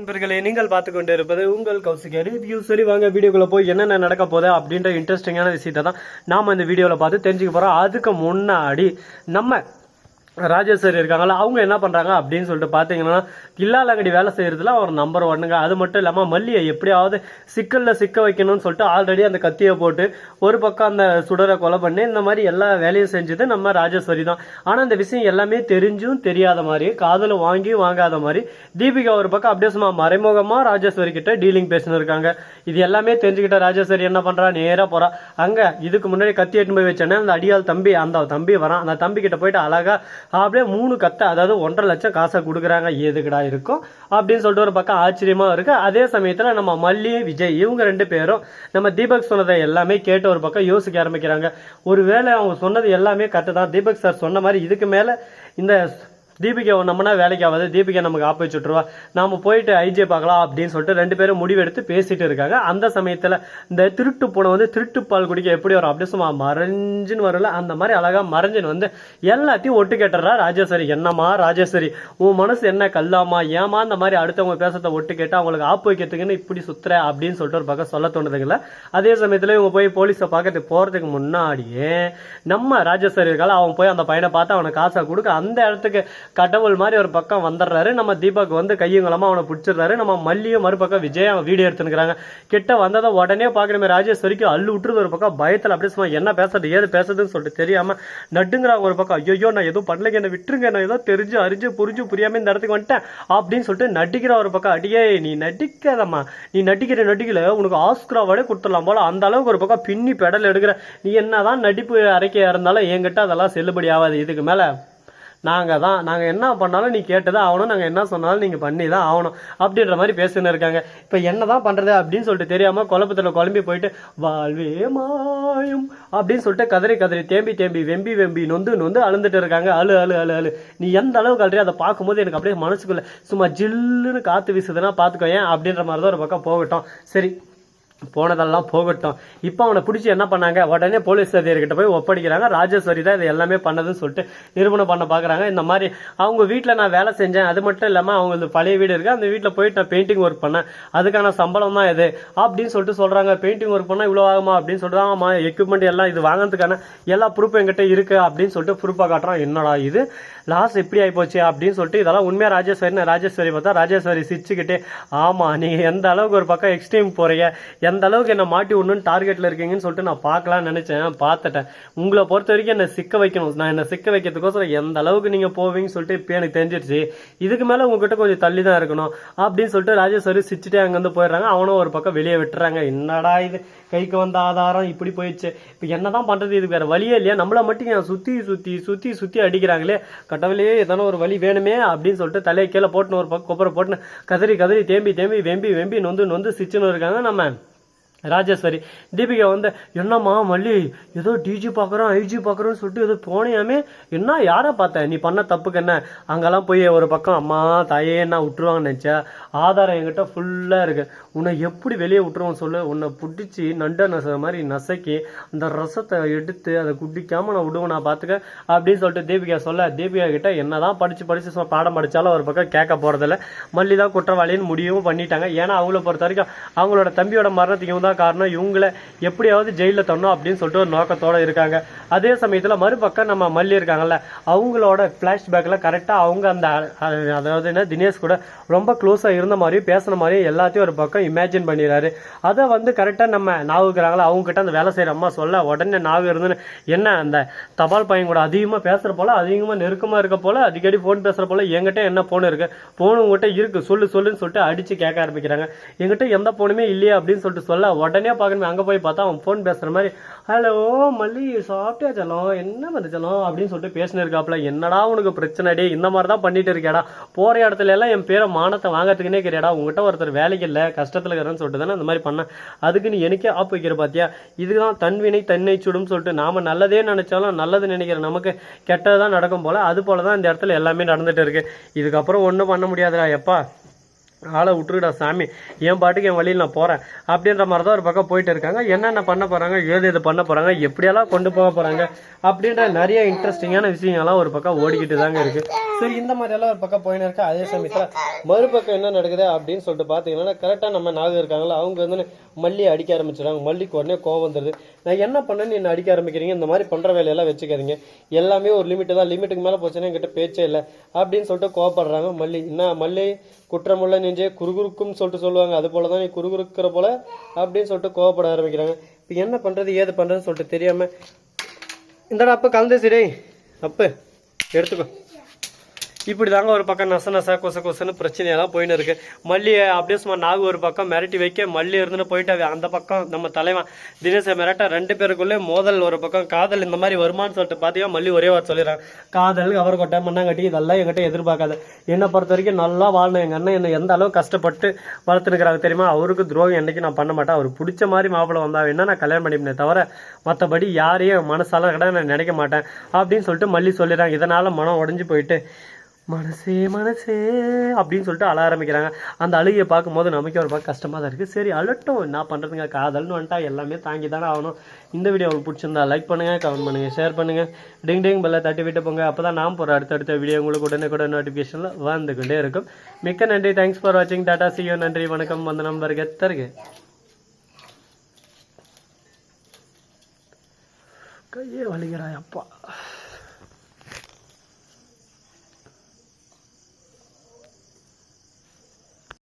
நண்பர்களே, நீங்கள் பார்த்து கொண்டு இருப்பது உங்கள் கௌசிகா ரிவ்யூ. சரி, வாங்க வீடியோக்குள்ள போய் என்னென்ன நடக்க போகுது அப்படின்ற இன்ட்ரெஸ்டிங்கான விஷயத்தை தான் நாம இந்த வீடியோவில் பார்த்து தெரிஞ்சுக்க போறோம். அதுக்கு முன்னாடி நம்ம ராஜேஸ்வரி இருக்காங்களா, அவங்க என்ன பண்றாங்க அப்படின்னு சொல்லிட்டு பாத்தீங்கன்னா, கில்லாலங்கடி வேலை செய்யறதுல அவர் நம்பர் ஒன்னுங்க. அது மட்டும் இல்லாம மல்லியை எப்படியாவது சிக்கல்ல சிக்க வைக்கணும்னு சொல்லிட்டு ஆல்ரெடி அந்த கத்தியை போட்டு ஒரு பக்கம் அந்த சுடரை கொலை பண்ணி இந்த மாதிரி எல்லா வேலையும் செஞ்சது நம்ம ராஜேஸ்வரி தான். ஆனா இந்த விஷயம் எல்லாமே தெரிஞ்சும் தெரியாத மாதிரி, காதல வாங்கி வாங்காத மாதிரி தீபிகா ஒரு பக்கம் அப்படியே சும்மா மறைமுகமா ராஜேஸ்வரி கிட்ட டீலிங் பேசினு இருக்காங்க. இது எல்லாமே தெரிஞ்சுக்கிட்ட ராஜேஸ்வரி என்ன பண்றா, நேரா போறா. அங்க இதுக்கு முன்னாடி கத்தி எட்டு போய் வச்சேன்னா அந்த அடியால் தம்பி, அந்த தம்பி வரான். அந்த தம்பி கிட்ட போயிட்டு அழகா அப்படியே 3 கத்தை, அதாவது 1.5 லட்சம் காசை கொடுக்குறாங்க. எதுக்குடா இருக்கும் அப்படின்னு சொல்லிட்டு ஒரு பக்கம் ஆச்சரியமா இருக்கு. அதே சமயத்துல நம்ம மல்லி விஜய் இவங்க 2 பேரும் நம்ம தீபக் சொன்னதை எல்லாமே கேட்டு ஒரு பக்கம் யோசிக்க ஆரம்பிக்கிறாங்க. ஒருவேளை அவங்க சொன்னது எல்லாமே கரெக்டு தான். தீபக் சார் சொன்ன மாதிரி இதுக்கு மேல இந்த தீபிகா நம்மனா வேலைக்கு ஆகாது, தீபிகா நமக்கு ஆப்ப வச்சுட்டுருவா, நாம போயிட்டு ஐஜே பார்க்கலாம் அப்படின்னு சொல்லிட்டு 2 பேரும் முடிவெடுத்து பேசிட்டு இருக்காங்க. அந்த சமயத்துல இந்த திருட்டு பூனை வந்து திருட்டு பால் குடிக்க எப்படி வரும், அப்படியே சும்மா மறைஞ்சுன்னு வரல, அந்த மாதிரி அழகா மறைஞ்சுன்னு வந்து எல்லாத்தையும் ஒட்டு கேட்டுறா ராஜேஸ்வரி. என்னமா ராஜேஸ்வரி, உன் மனசு என்ன கல்லாமா, ஏமா இந்த மாதிரி அடுத்தவங்க பேசத்தை ஒட்டு கேட்டு அவங்களுக்கு ஆப்பு வைக்கிறதுக்குன்னு இப்படி சுத்துற அப்படின்னு சொல்லிட்டு ஒரு பக்கம் சொல்ல தோணுதுங்கள. அதே சமயத்துல இவங்க போய் போலீஸை பார்க்கறதுக்கு போறதுக்கு முன்னாடியே நம்ம ராஜேஸ்வரி இருக்கால, அவன் போய் அந்த பையனை பார்த்து அவனுக்கு காசை கொடுக்க அந்த இடத்துக்கு கடவுள் மாதிரி ஒரு பக்கம் வந்துடுறாரு. நம்ம தீபக் வந்து கையங்களமா அவனை பிடிச்சிடுறாரு. நம்ம மல்லியும் மறுபக்கம் விஜய் வீடியோ எடுத்துக்கிறாங்க. கிட்ட வந்ததை உடனே பாக்கணுமே ராஜேஸ்வரிக்கு அள்ளு விட்டுறது ஒரு பக்கம் பயத்துல அப்படியே சும்மா என்ன பேசுறது ஏது பேசுறதுன்னு சொல்லிட்டு தெரியாம நடுங்கிறாங்க ஒரு பக்கம். ஐயோ நான் எதுவும் பண்ணலைங்க, என்ன விட்டுருங்க, நான் ஏதோ தெரிஞ்சு அறிஞ்சு புரிஞ்சு புரியாம இந்த இடத்துக்கு வந்துட்டேன் அப்படின்னு சொல்லிட்டு நடிக்கிற ஒரு பக்கம். அடியே நீ நடிக்காதம்மா, நீ நடிக்கல உனக்கு ஆஸ்கர் அவார்டே கொடுத்துடலாம் போல, அந்த அளவுக்கு ஒரு பக்கம் பின்னி பெடல் எடுக்கிற. நீ என்னதான் நடிப்பு அரைக்கையா இருந்தாலும் என்கிட்ட அதெல்லாம் செல்லுபடி ஆகாது. இதுக்கு மேல நாங்க என்ன பண்ணாலும் நீ கேட்டுதான் ஆகணும், நாங்க என்ன சொன்னாலும் நீங்க பண்ணிதான் ஆகணும் அப்படின்ற மாதிரி பேசின்னு இருக்காங்க. இப்ப என்னதான் பண்றது அப்படின்னு சொல்லிட்டு தெரியாம குழப்பத்துல குழம்பி போயிட்டு வாழ்வே மாயும் அப்படின்னு சொல்லிட்டு கதறி கதறி தேம்பி வெம்பி நொந்து அழுந்துட்டு இருக்காங்க. அழு நீ எந்த அளவுக்கு அழுறி அதை பார்க்கும்போது எனக்கு அப்படியே மனசுக்குள்ள சும்மா ஜில்லுன்னு காத்து வீசுதுன்னா பாத்துக்கோ ஏன் அப்படின்ற மாதிரி தான் ஒரு பக்கம் போகட்டும். சரி, போனதெல்லாம் போகட்டும். இப்போ அவனை பிடிச்சி என்ன பண்ணாங்க, உடனே போலீஸ் அதிகாரிகிட்ட போய் ஒப்படைக்கிறாங்க. ராஜேஸ்வரி தான் இது எல்லாமே பண்ணதுன்னு சொல்லிட்டு நிரூபணம் பண்ண பாக்குறாங்க. இந்த மாதிரி அவங்க வீட்டில் நான் வேலை செஞ்சேன், அது மட்டும் இல்லாமல் அவங்களுக்கு பழைய வீடு இருக்கு, அந்த வீட்டில் போயிட்டு நான் பெயிண்டிங் ஒர்க் பண்ணேன், அதுக்கான சம்பளம் தான் இது அப்படின்னு சொல்லிட்டு சொல்றாங்க. பெயிண்டிங் ஒர்க் பண்ணா இவ்வளோ ஆகுமா அப்படின்னு சொல்லிட்டு, ஆமா எக்யூப்மெண்ட் எல்லாம் இது வாங்கினதுக்கான எல்லா ப்ரூஃப் என்கிட்ட இருக்கு அப்படின்னு சொல்லிட்டு ப்ரூஃபா காட்டுறான். என்னடா இது லாஸ் எப்படி ஆகி போச்சு அப்படின்னு சொல்லிட்டு இதெல்லாம் உண்மையா ராஜேஸ்வரி பார்த்தா ராஜேஸ்வரி சிரிச்சுக்கிட்டே, ஆமா நீங்க எந்த அளவுக்கு ஒரு பக்கம் எக்ஸ்ட்ரீம் போறீங்க, எந்த அளவுக்கு என்ன மாட்டி ஒண்ணுன்னு டார்கெட்ல இருக்கீங்கன்னு சொல்லிட்டு நான் பார்க்கலாம்னு நினைச்சேன், பார்த்துட்டேன். உங்களை பொறுத்த வரைக்கும் என்ன சிக்க வைக்கணும், நான் என்ன சிக்க வைக்கிறதுக்கோசரம் எந்த அளவுக்கு நீங்க போவீங்கன்னு சொல்லிட்டு இப்போ எனக்கு தெரிஞ்சிருச்சு, இதுக்கு மேல உங்ககிட்ட கொஞ்சம் தள்ளி தான் இருக்கணும் அப்படின்னு சொல்லிட்டு ராஜேஸ்வரி சிரிச்சுட்டே அங்கிருந்து போயிடுறாங்க. அவனும் ஒரு பக்கம் வெளியே விட்டுறாங்க. என்னடா இது கைக்கு வந்த ஆதாரம் இப்படி போயிடுச்சு, இப்போ என்னதான் பண்றது, இது வேற வழியே இல்லையா, நம்மள மட்டும் சுத்தி அடிக்கிறாங்களே, கடவுளே ஏதான ஒரு வழி வேணுமே அப்படின்னு சொல்லிட்டு தலையை கீழே போட்டுன்னு ஒரு பக்கம் கொப்பரை போட்டுன்னு கதறி தேம்பி வெம்பி நொந்து சிச்சுன்னு இருக்காங்க நம்ம ராஜேஸ்வரி. தீபிகா வந்து என்னம்மா மல்லி ஏதோ டிஜி பாக்குறோம் ஐஜி பாக்குறோம்னு சொல்லிட்டு ஏதோ போனியாமே, என்ன யாரை பார்த்த, நீ பண்ண தப்புக்கு என்ன, அங்கெல்லாம் போய் ஒரு பக்கம் அம்மா தாயே என்ன விட்டுருவாங்கன்னு நினைச்சா, ஆதாரம் என்கிட்ட ஃபுல்லா இருக்கு, உன்னை எப்படி வெளியே விட்டுருவோம் சொல்லு, உன்னை பிடிச்சி நண்ட மாதிரி நசக்கி அந்த ரசத்தை எடுத்து அதை குடிக்காம நான் விடுவேன் நான் பாத்துக்க அப்படின்னு சொல்லிட்டு தீபிகா சொல்ல, தீபிகா கிட்ட என்னதான் படிச்சு பாடம் படிச்சாலும் ஒரு பக்கம் கேட்க போறதில்ல. மல்லி தான் குற்றவாளின்னு முடிவும் பண்ணிட்டாங்க. ஏன்னா அவங்கள பொறுத்த வரைக்கும் அவங்களோட தம்பியோட மரணத்துக்கு காரணம், இவங்களை எப்படியாவது ஜெயில தரணும் அப்படின்னு சொல்லிட்டு ஒரு நோக்கத்தோட இருக்காங்க. அதே சமயத்துல மறுபக்கம் நம்ம மல்லி இருக்காங்கல்ல, அவங்களோட பிளாஷ்பேக்ல கரெக்டா அவங்க அந்த அதாவது என்ன தினேஷ் கூட ரொம்ப க்ளோஸா இருந்த மாதிரியும் பேசின மாதிரியும் எல்லாத்தையும் ஒரு பக்கம் இமேஜின் பண்ணிடுறாரு. அதை வந்து கரெக்டா நம்ம நாவுக்குறாங்களா, அவங்க கிட்ட அந்த வேலை செய்யற அம்மா சொல்ல உடனே நாவு இருந்து என்ன அந்த தபால் பையன் கூட அதிகமா பேசுற போல, அதிகமா நெருக்கமா இருக்க போல, அடிக்கடி போன் பேசுற போல, என்கிட்ட என்ன போன் இருக்கு, போன் உங்ககிட்ட இருக்கு சொல்லுன்னு சொல்லிட்டு அடிச்சு கேட்க ஆரம்பிக்கிறாங்க. என்கிட்ட எந்த போனுமே இல்லையா அப்படின்னு சொல்லிட்டு சொல்ல உடனே பார்க்கணுமே அங்க போய் பார்த்தா அவன் போன் பேசுற மாதிரி, ஹலோ மல்லி சாப்பிட்டே செல்லம் என்ன வந்துச்சலும் அப்படின்னு சொல்லிட்டு பேசினு இருக்காப்ல. என்னடா உனக்கு பிரச்சனைடே, இந்த மாதிரி தான் பண்ணிட்டு இருக்கியாடா, போற இடத்துல எல்லாம் என் பேரை மானத்தை வாங்கறதுக்குன்னே கிடையாடா, உங்ககிட்ட ஒருத்தர் வேலைக்கு இல்லை கஷ்டத்துல இருக்கிறேன்னு சொல்லிட்டு தானே அந்த மாதிரி பண்ண, அதுக்கு நீ எனக்கே ஆப்பு வைக்கிற பாத்தியா, இதுதான் தன்வினை தன்னை சுடும் சொல்லிட்டு நாம நல்லதே நினைச்சாலும் நல்லது நினைக்கிற நமக்கு கெட்டதுதான் நடக்கும் போல, அது போலதான் இந்த இடத்துல எல்லாமே நடந்துட்டு இருக்கு. இதுக்கப்புறம் ஒன்றும் பண்ண முடியாதுடா எப்பா, ஆளை விட்டுருடா சாமி, என் பாட்டுக்கு என் வழியில் நான் போகிறேன் அப்படின்ற மாதிரி தான் ஒரு பக்கம் போயிட்டு இருக்காங்க. என்னென்ன பண்ண போகிறாங்க, ஏது பண்ண போகிறாங்க, எப்படியெல்லாம் கொண்டு போக போகிறாங்க அப்படின்ற நிறைய இன்ட்ரெஸ்டிங்கான விஷயங்கள்லாம் ஒரு பக்கம் ஓடிக்கிட்டு தாங்க இருக்குது. சரி, இந்த மாதிரியெல்லாம் ஒரு பக்கம் போயின்னு இருக்கா. அதே சமயத்தில் மறுபக்கம் என்ன நடக்குது அப்படின்னு சொல்லிட்டு பார்த்தீங்கன்னா, கரெக்டாக நம்ம நாகம் இருக்காங்களா, அவங்க வந்து மல்லி அடிக்க ஆரம்பிச்சிடுறாங்க. மல்லிக்கு உடனே கோவம் வந்துடுது. நான் என்ன பண்ணேன்னு என்ன அடிக்க ஆரம்பிக்கிறீங்க, இந்த மாதிரி பண்ணுற வேலையெல்லாம் வச்சுக்காதீங்க, எல்லாமே ஒரு லிமிட்டு தான், லிமிட்டுக்கு மேலே போச்சுன்னா என்கிட்ட பேச்சே இல்லை அப்படின்னு சொல்லிட்டு கோவப்படுறாங்க. மல்லி என்ன மல்லி குற்றமுள்ள நெஞ்சே குறுகுறுக்கும் சொல்லிட்டு சொல்லுவாங்க, அது போல தான் நீ குறுகுறுக்கிற போல அப்படின்னு சொல்லிட்டு கோவப்பட ஆரம்பிக்கிறாங்க. இப்போ என்ன பண்ணுறது ஏது பண்ணுறதுன்னு சொல்லிட்டு தெரியாமல், இந்தடா அப்போ கலந்துச்சுடே அப்போ எடுத்துக்கோ. இப்படி தாங்க ஒரு பக்கம் நச கொசன்னு பிரச்சனையெல்லாம் போயின்னு இருக்கு. மல்லி அப்படியே சும்மா நாகு ஒரு பக்கம் மிரட்டி வைக்க, மல்லி இருந்துன்னு போயிட்டு அந்த பக்கம் நம்ம தலைவன் தினேச மிரட்ட, 2 பேருக்குள்ளே மோதல். ஒரு பக்கம் காதல் இந்த மாதிரி வருமானு சொல்லிட்டு பார்த்தீங்கன்னா மல்லி ஒரே வார்த்தை சொல்லிடுறாங்க, காதல் அவர் கொட்டை மண்ணாங்கட்டி இதெல்லாம் என்கிட்ட எதிர்பார்க்காது. என்னை பொறுத்த வரைக்கும் நல்லா வாழணும். எங்கள் அண்ணன் என்னை எந்த அளவு கஷ்டப்பட்டு வளர்த்துனுக்கிறாங்க தெரியுமா, அவருக்கு துரோகம் என்னைக்கு நான் பண்ண மாட்டேன். அவர் பிடிச்ச மாதிரி மாப்பிள்ளை வந்தா என்ன நான் கல்யாணம் பண்ணிப்பேனே தவிர மற்றபடி யாரையும் மனசால கூட நான் நினைக்க மாட்டேன் அப்படின்னு சொல்லிட்டு மல்லி சொல்லிடுறாங்க. இதனால மனம் உடஞ்சி போயிட்டு மனசே மனசே அப்படின்னு சொல்லிட்டு அழ ஆரம்பிக்கிறாங்க. அந்த அழுகையை பார்க்கும்போது நமக்கு ஒரு பார்க்க கஷ்டமாக தான் இருக்குது. சரி அழட்டும், என்ன பண்ணுறதுங்க, காதல்னு வந்துட்டா எல்லாமே தாங்கி தானே ஆகணும். இந்த வீடியோ உங்களுக்கு பிடிச்சிருந்தா லைக் பண்ணுங்கள், கமெண்ட் பண்ணுங்கள், ஷேர் பண்ணுங்கள், டிங் பெல்லை தட்டி விட்டு போங்க. அப்போ தான் நான் போகிற அடுத்தடுத்த வீடியோ உங்களுக்கு உடனே நோட்டிஃபிகேஷனில் வந்துக்கிட்டே இருக்கும். மிக்க நன்றி, தேங்க்ஸ் ஃபார் வாட்சிங், டாடா சி யூ, நன்றி வணக்கம், வந்தனம் வருக தருக. கையே வலிக்கிறாய் அப்பா.